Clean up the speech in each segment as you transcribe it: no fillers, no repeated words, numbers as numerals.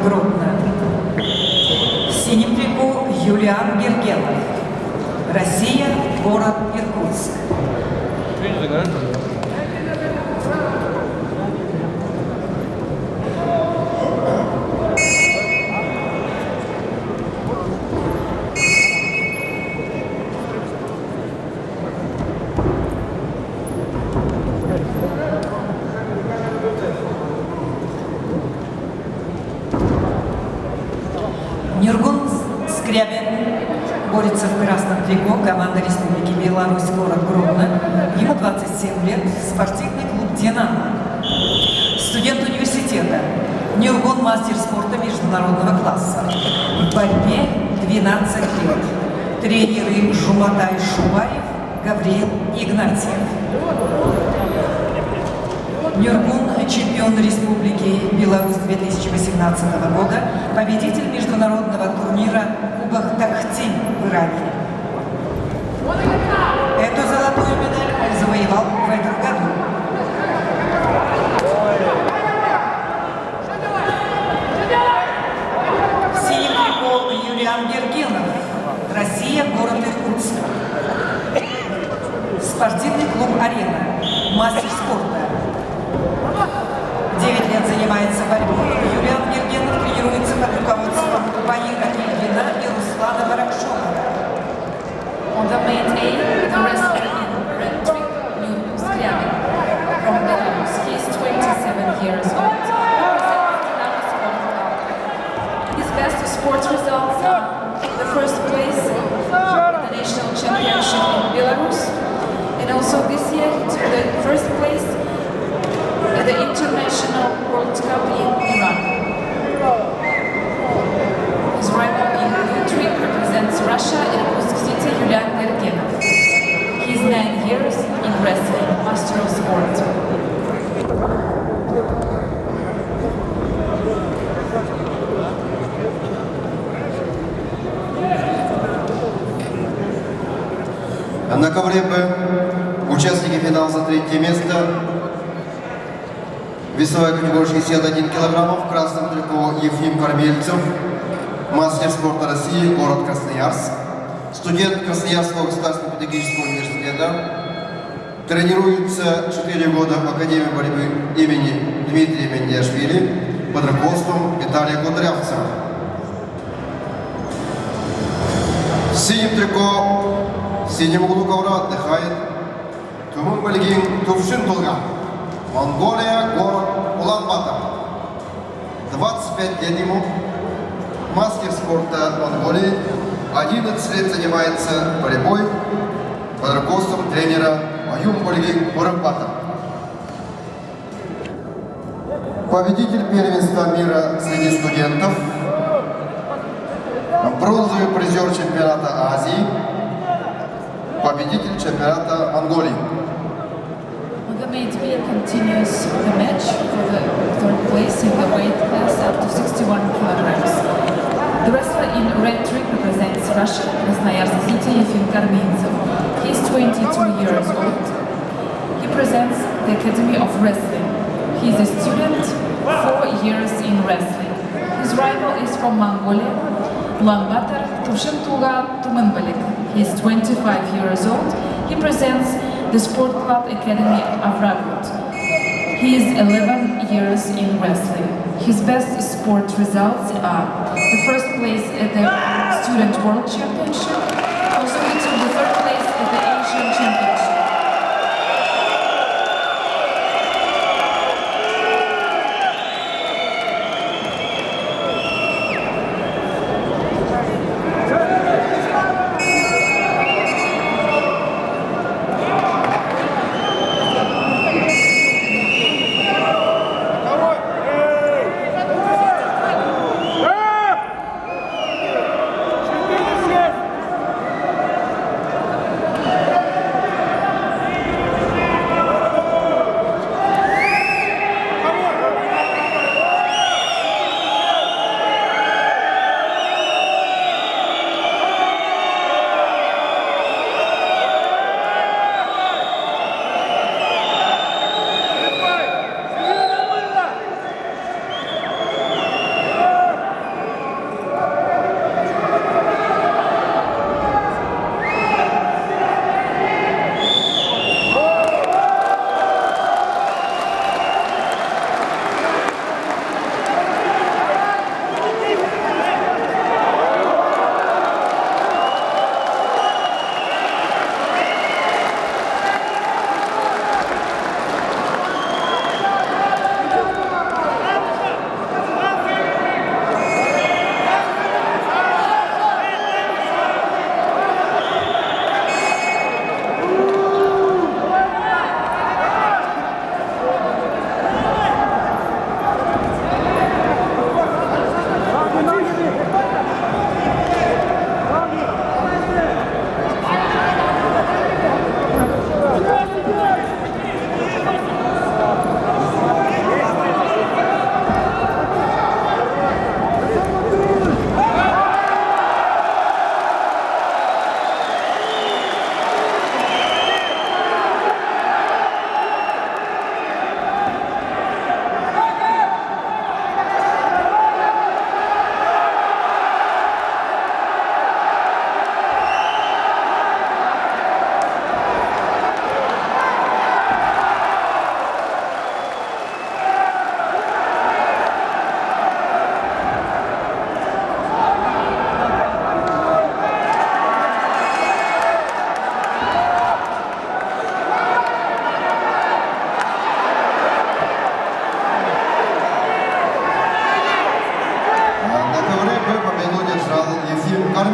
Гродно. В синем трико Юлиан Гергенов. Россия, город Иркутск. Нюргун Скрябин борется в красном трико, команда Республики Беларусь, город Гродно. Ему 27 лет, спортивный клуб «Динамо». Студент университета, Нюргун мастер спорта международного класса. В борьбе 12 лет. Тренеры Жуматай Шубаев, Гавриил Игнатьев. Нюргун – чемпион Республики Беларусь 2018 года, победитель международного турнира Кубок Тахтин в Иране. Эту золотую медаль он завоевал в этом году. В синем трико Юлиан Гергенов. Россия, город Иркутск. Спортивный клуб «Арена». Мастер спорта. 9 лет занимается борьбой. Юлиан Гергенов тренируется под руководством Баира Ильина и Руслана Баракшова. On the main A, the wrestler in red trick, Nurgun Skryabin from Belarus. He is 27 years old. His best sports results are the first place at the national championship in Belarus, and also this year he took the first place at the International World Cup in Iran. His rival in blue trick represents Russia in Irkutsk City, Yulian Gergenov. He is 9 years in wrestling, master of sport. На ковре Б участники финала за 3-е место. Весовая категория 61 килограммов. В красном трико Ефим Кормельцев, мастер спорта России, город Красноярск. Студент Красноярского государственного педагогического университета. Тренируется 4 года в Академии борьбы имени Дмитрия Мендиашвили под руководством Виталия Кудрявцева. В синем трико, в синем углу ковра отдыхает Тумунбалигин Тувшинтулга. Монголия, город Улан-Батор. 25 лет ему, мастер спорта Монголии, 11 лет занимается борьбой под руководством тренера Аюмбалигин Бурабатор. Победитель первенства мира среди студентов, бронзовый призер чемпионата Азии, победитель чемпионата Монголии. The main B continues the match for the third place in the weight class up to 61 kilograms. The wrestler in red trick represents Russia, Krasnoyarsk City, Yefim Karmintsov. He is 22 years old. He presents the Academy of Wrestling. He is a student, 4 years in wrestling. His rival is from Mongolia, Ulaanbaatar Tuvshintuga Tumenbalik. He is 25 years old. He presents the Sport Club Academy of Ragut. He is 11 years in wrestling. His best sport results are the first place at the Student World Championship. Also he took the third place at the Asian Championship.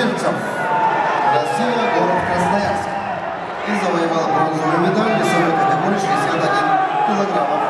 Кормильцев, Россия, город Красноярск. И завоевал бронзовую медаль в весовой категории 61 килограммов.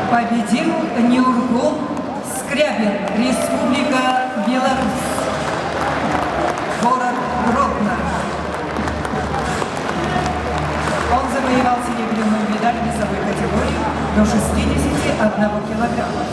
Победил Нюргул Скрябин, Республика Беларусь, город Гродно. Он завоевал серебряную медаль в весовой категории до 61 килограмма.